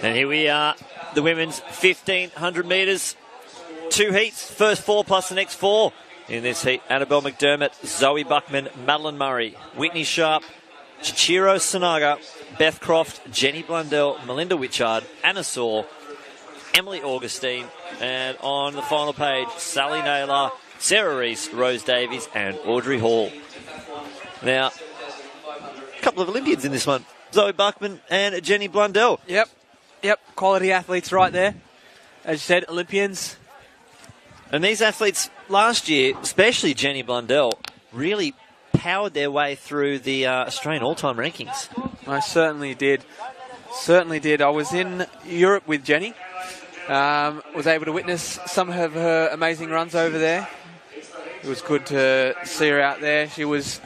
And here we are, the women's 1,500 metres. 2 heats, first 4 plus the next 4. In this heat, Annabelle McDermott, Zoe Buckman, Madeline Murray, Whitney Sharp, Chichiro Sanaga, Beth Croft, Jenny Blundell, Melinda Witchard, Anna Saw, Emily Augustine, and on the final page, Sally Naylor, Sarah Reese, Rose Davies, and Audrey Hall. Now, a couple of Olympians in this one. Zoe Buckman and Jenny Blundell. Yep. Quality athletes right there. As you said, Olympians. And these athletes last year, especially Jenny Blundell, really powered their way through the Australian all-time rankings. I certainly did. I was in Europe with Jenny. Was able to witness some of her amazing runs over there. It was good to see her out there. She was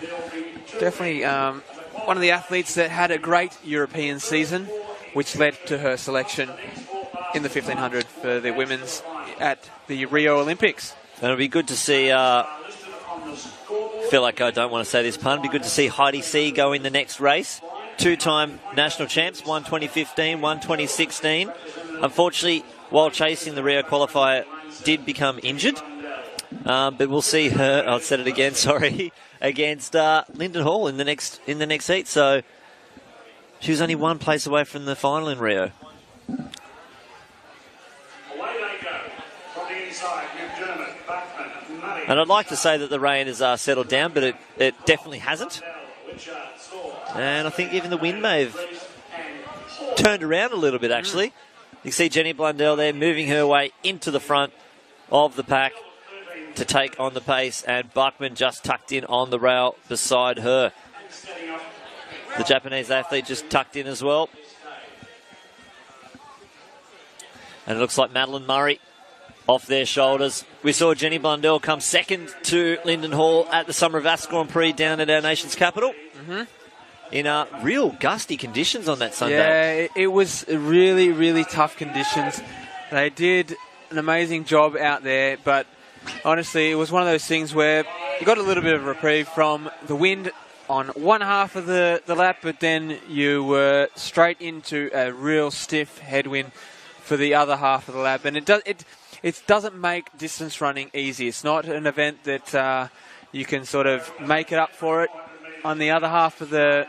definitely one of the athletes that had a great European season, which led to her selection in the 1,500 for the women's at the Rio Olympics. And it'll be good to see, feel like I don't want to say this pun, it'll be good to see Heidi C go in the next race. 2-time national champs, one 2015, one 2016. Unfortunately, while chasing the Rio qualifier, did become injured. But we'll see her, I'll said it again, sorry, against Lyndon Hall in the next heat. So she was only one place away from the final in Rio. And I'd like to say that the rain has settled down, but it definitely hasn't. And I think even the wind may have turned around a little bit, actually. You can see Jenny Blundell there moving her way into the front of the pack to take on the pace, and Buckman just tucked in on the rail beside her. The Japanese athlete just tucked in as well. And it looks like Madeline Murray off their shoulders. We saw Jenny Blundell come second to Lyndon Hall at the Summer of Ascot Grand Prix down at our nation's capital. In real gusty conditions on that Sunday. Yeah, it was really, really tough conditions. They did an amazing job out there, but honestly, it was one of those things where you got a little bit of reprieve from the wind on one half of the lap, but then you were straight into a real stiff headwind for the other half of the lap. And it doesn't make distance running easy. It's not an event that you can sort of make it up for it on the other half of the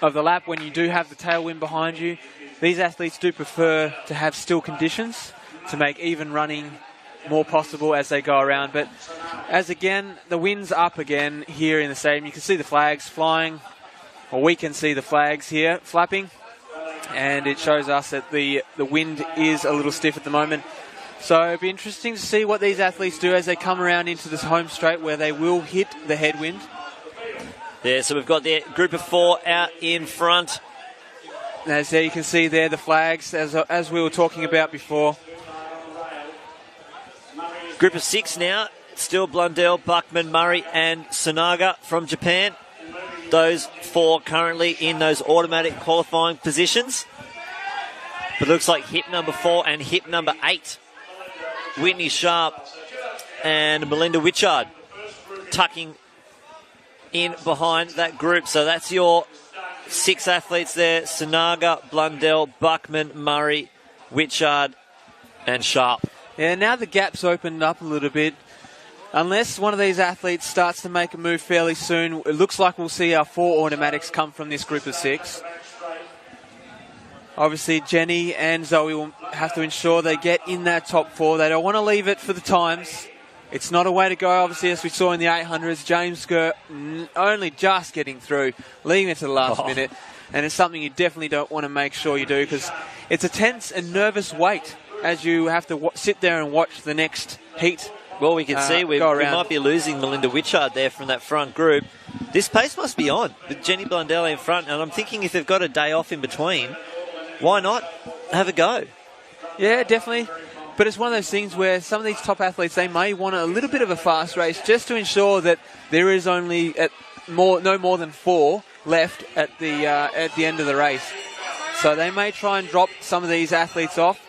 lap when you do have the tailwind behind you. These athletes do prefer to have still conditions to make even running more possible as they go around. But as again, the wind's up again here in the stadium. You can see the flags flying, or we can see the flags here flapping, and it shows us that the wind is a little stiff at the moment. So it'll be interesting to see what these athletes do as they come around into this home straight where they will hit the headwind. Yeah, so we've got the group of 4 out in front. As there you can see there the flags as we were talking about before. Group of 6 now, still Blundell, Buckman, Murray and Sanaga from Japan. Those 4 currently in those automatic qualifying positions. But it looks like hip number 4 and hip number 8, Whitney Sharp and Melinda Witchard, tucking in behind that group. So that's your 6 athletes there: Sanaga, Blundell, Buckman, Murray, Witchard and Sharp. Yeah, now the gap's opened up a little bit. Unless one of these athletes starts to make a move fairly soon, it looks like we'll see our 4 automatics come from this group of 6. Obviously, Jenny and Zoe will have to ensure they get in that top 4. They don't want to leave it for the times. It's not a way to go, obviously, as we saw in the 800s. James Skirt only just getting through, leaving it to the last minute. And it's something you definitely don't want to make sure you do, because it's a tense and nervous wait as you have to sit there and watch the next heat. Well, we can see we might be losing Melinda Witchard there from that front group. This pace must be on with Jenny Blundell in front. And I'm thinking if they've got a day off in between, why not have a go? Yeah, definitely. But it's one of those things where some of these top athletes, they may want a little bit of a fast race just to ensure that there is only no more than 4 left at the end of the race. So they may try and drop some of these athletes off,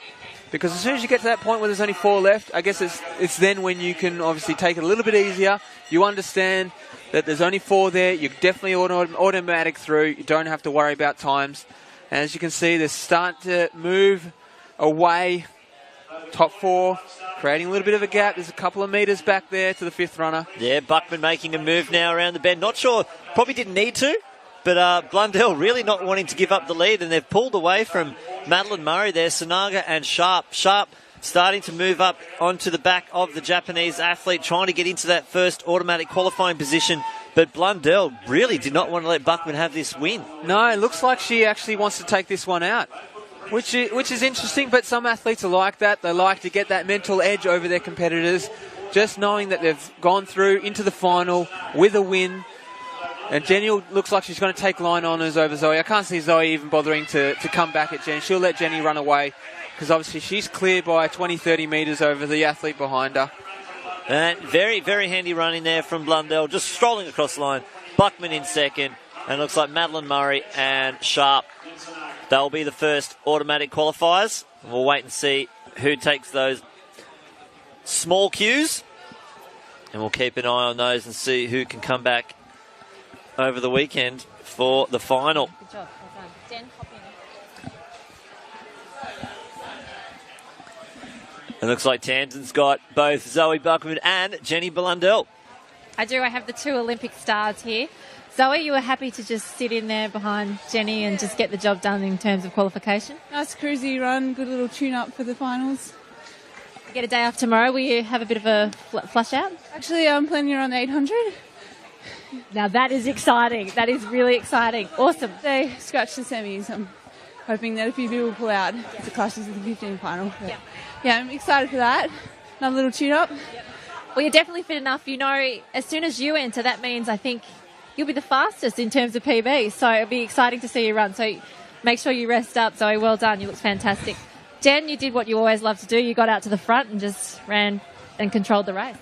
because as soon as you get to that point where there's only 4 left, I guess it's then when you can obviously take it a little bit easier. You understand that there's only 4 there. You're definitely automatic through. You don't have to worry about times. And as you can see, they're starting to move away. Top 4, creating a little bit of a gap. There's a couple of metres back there to the 5th runner. Yeah, Buckman making a move now around the bend. Not sure, probably didn't need to, but Blundell really not wanting to give up the lead, and they've pulled away from Madeline Murray there. Sanaga and Sharp. Sharp starting to move up onto the back of the Japanese athlete, trying to get into that first automatic qualifying position. But Blundell really did not want to let Buckman have this win. No, it looks like she actually wants to take this one out. Which is interesting, but some athletes are like that. They like to get that mental edge over their competitors, just knowing that they've gone through into the final with a win. And Jenny looks like she's going to take line honours over Zoe. I can't see Zoe even bothering to come back at Jenny. She'll let Jenny run away because obviously she's clear by 20, 30 metres over the athlete behind her. And very, very handy running there from Blundell, just strolling across the line. Buckman in second, and looks like Madeline Murray and Sharp. They'll be the first automatic qualifiers. We'll wait and see who takes those small cues. And we'll keep an eye on those and see who can come back over the weekend for the final. Good job. Well done. Jen, hop in. It looks like Tansen's got both Zoe Buckman and Jenny Blundell. I do. I have the 2 Olympic stars here. Zoe, you were happy to just sit in there behind Jenny and just get the job done in terms of qualification? Nice cruisy run, good little tune-up for the finals. You get a day off tomorrow. Will you have a bit of a flush out? Actually, I'm planning to run the 800. Now that is exciting. That is really exciting. Awesome. They scratch the semis. I'm hoping that a few people pull out the clashes of the 15 final. But yeah, I'm excited for that. Another little tune-up. Well, you're definitely fit enough. You know, as soon as you enter, that means I think you'll be the fastest in terms of PB. So it'll be exciting to see you run. So make sure you rest up. Zoe, well done. You look fantastic. Jen, you did what you always love to do. You got out to the front and just ran and controlled the race.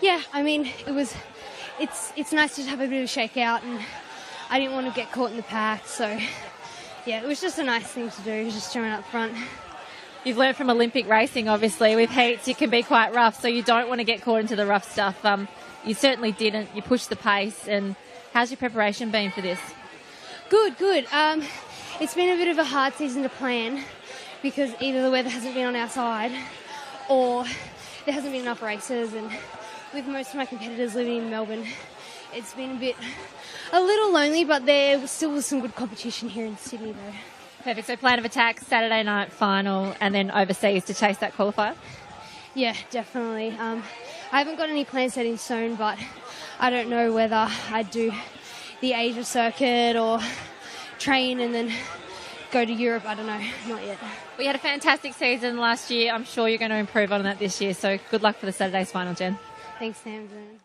Yeah, I mean, it's nice to have a bit of a shakeout, and I didn't want to get caught in the pack. So, yeah, it was just a nice thing to do, just showing up front. You've learned from Olympic racing, obviously. With heats, it can be quite rough, so you don't want to get caught into the rough stuff. You certainly didn't. You pushed the pace. And how's your preparation been for this? Good. It's been a bit of a hard season to plan because either the weather hasn't been on our side or there hasn't been enough races. And with most of my competitors living in Melbourne, it's been a little lonely, but there still was some good competition here in Sydney, though. Perfect. So plan of attack, Saturday night final, and then overseas to chase that qualifier? Yeah, definitely. I haven't got any plans set in stone, but I don't know whether I'd do the Asia circuit or train and then go to Europe. I don't know. Not yet. We had a fantastic season last year. I'm sure you're going to improve on that this year. So good luck for the Saturday's final, Jen. Thanks, Tamsin.